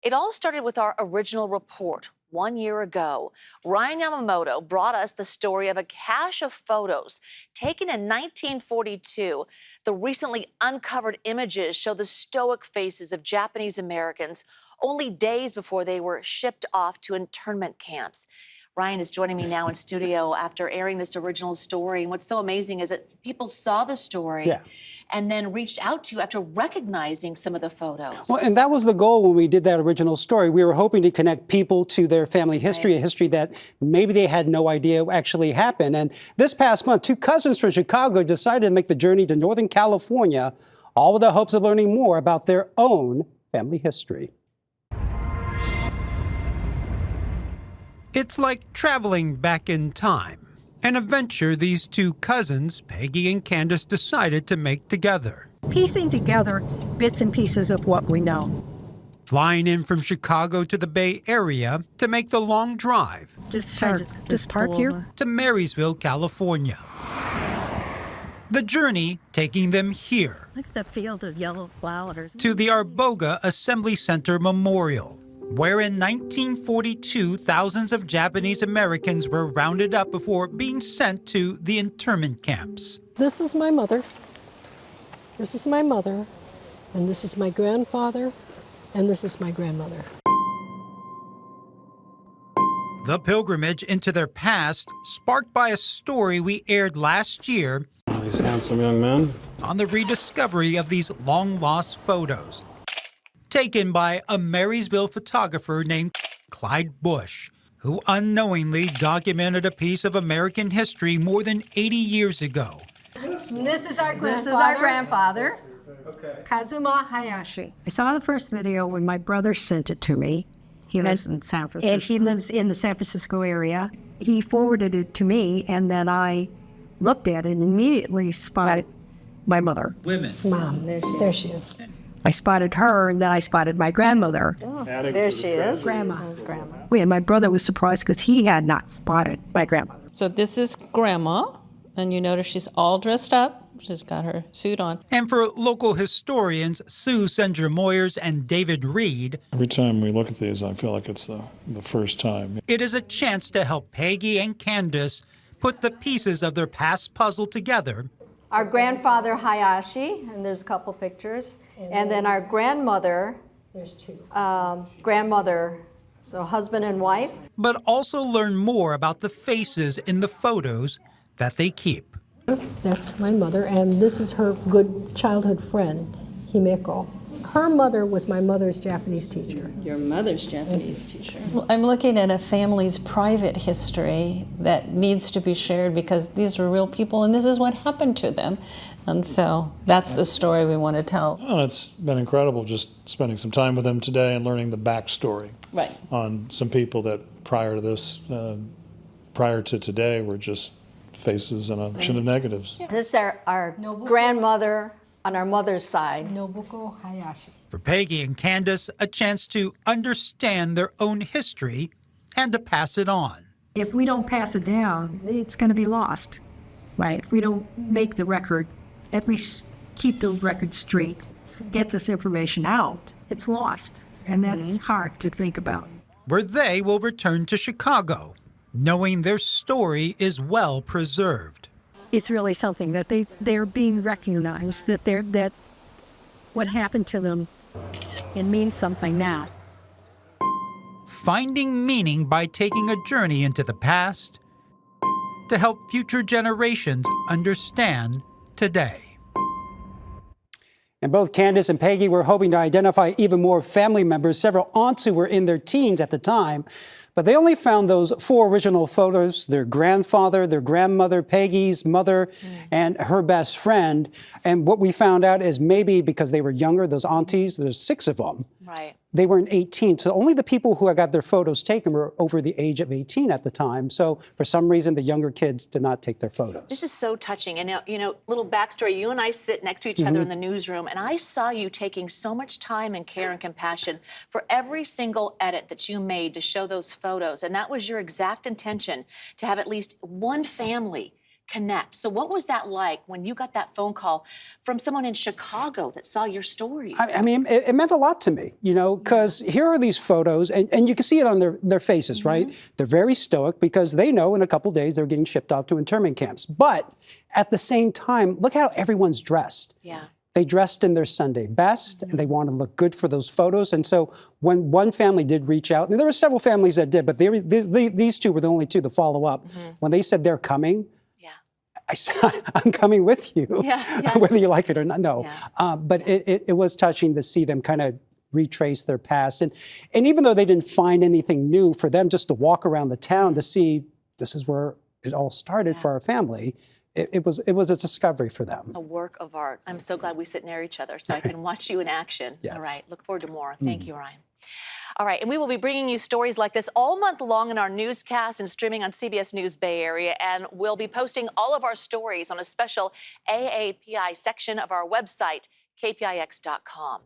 It all started with our original report 1 year ago. Ryan Yamamoto brought us the story of a cache of photos taken in 1942. The recently uncovered images show the stoic faces of Japanese Americans only days before they were shipped off to internment camps. Ryan is joining me now in studio after airing this original story. And what's so amazing is that people saw the story and then reached out to you after recognizing some of the photos. Well, and that was the goal when we did that original story. We were hoping to connect people to their family history, a history that maybe they had no idea actually happened. And this past month, two cousins from Chicago decided to make the journey to Northern California, all with the hopes of learning more about their own family history. It's like traveling back in time, an adventure these two cousins, Peggy and Candice, decided to make together. Piecing together bits and pieces of what we know. Flying in from Chicago to the Bay Area to make the long drive. Just park here? To Marysville, California. The journey taking them here. Look at the field of yellow flowers. To the Arboga Assembly Center Memorial, where in 1942, thousands of Japanese Americans were rounded up before being sent to the internment camps. This is my mother. This is my mother. And this is my grandfather. And this is my grandmother. The pilgrimage into their past, sparked by a story we aired last year. These handsome young men. On the rediscovery of these long-lost photos, taken by a Marysville photographer named Clyde Bush, who unknowingly documented a piece of American history more than 80 years ago. This is our grandfather. Kazuma Hayashi. I saw the first video when my brother sent it to me. He lives in San Francisco. And he lives in the San Francisco area. He forwarded it to me, and then I looked at it and immediately spotted my mother. Women. Mom, there she is. I spotted her, and then I spotted my grandmother. Oh, there she is. Grandma. And my brother was surprised because he had not spotted my grandmother. So this is Grandma, and you notice she's all dressed up. She's got her suit on. And for local historians Sue Sendra-Moyers and David Reed, Every time we look at these, I feel like it's the first time. it is a chance to help Peggy and Candice put the pieces of their past puzzle together. Our grandfather Hayashi, and there's a couple pictures, and then our grandmother, There's two. grandmother, so husband and wife. But also learn more about the faces in the photos that they keep. That's my mother, and this is her good childhood friend, Himeko. Her mother was my mother's Japanese teacher. Your mother's Japanese teacher. Well, I'm looking at a family's private history that needs to be shared because these were real people and this is what happened to them. And so that's the story we want to tell. Oh, it's been incredible just spending some time with them today and learning the backstory on some people that prior to this, prior to today, were just faces and a bunch of negatives. This is our grandmother on our mother's side. Nobuko Hayashi. For Peggy and Candice, a chance to understand their own history and to pass it on. If we don't pass it down, it's going to be lost, right? If we don't make the record, at least keep the record straight, get this information out, it's lost. And that's hard to think about. Where they will return to Chicago, knowing their story is well preserved. It's really something that they're being recognized, that what happened to them, it means something now. Finding meaning by taking a journey into the past to help future generations understand today. And both Candice and Peggy were hoping to identify even more family members, several aunts who were in their teens at the time. But they only found those 4 original photos, their grandfather, their grandmother, Peggy's mother, and her best friend. And what we found out is maybe because they were younger, those aunties, there's 6 of them. Right. They weren't 18. So only the people who got their photos taken were over the age of 18 at the time. So for some reason, the younger kids did not take their photos. This is so touching. And, little backstory, you and I sit next to each other in the newsroom, and I saw you taking so much time and care and compassion for every single edit that you made to show those photos. And that was your exact intention, to have at least one family connect. So what was that like when you got that phone call from someone in Chicago that saw your story? I mean, it meant a lot to me, you know, because here are these photos, and you can see it on their faces, right? They're very stoic because they know in a couple days they're getting shipped off to internment camps. But at the same time, look how everyone's dressed. Yeah. They dressed in their Sunday best, and they wanted to look good for those photos. And so when one family did reach out, and there were several families that did, but these two were the only two to follow up. When they said they're coming, I said, I'm coming with you, whether you like it or not. No, but it was touching to see them kind of retrace their past. And even though they didn't find anything new, for them just to walk around the town to see this is where it all started for our family, it was a discovery for them. A work of art. I'm so glad we sit near each other so I can watch you in action. Yes. All right, look forward to more. Thank you, Ryan. All right, and we will be bringing you stories like this all month long in our newscast and streaming on CBS News Bay Area. And we'll be posting all of our stories on a special AAPI section of our website, kpix.com.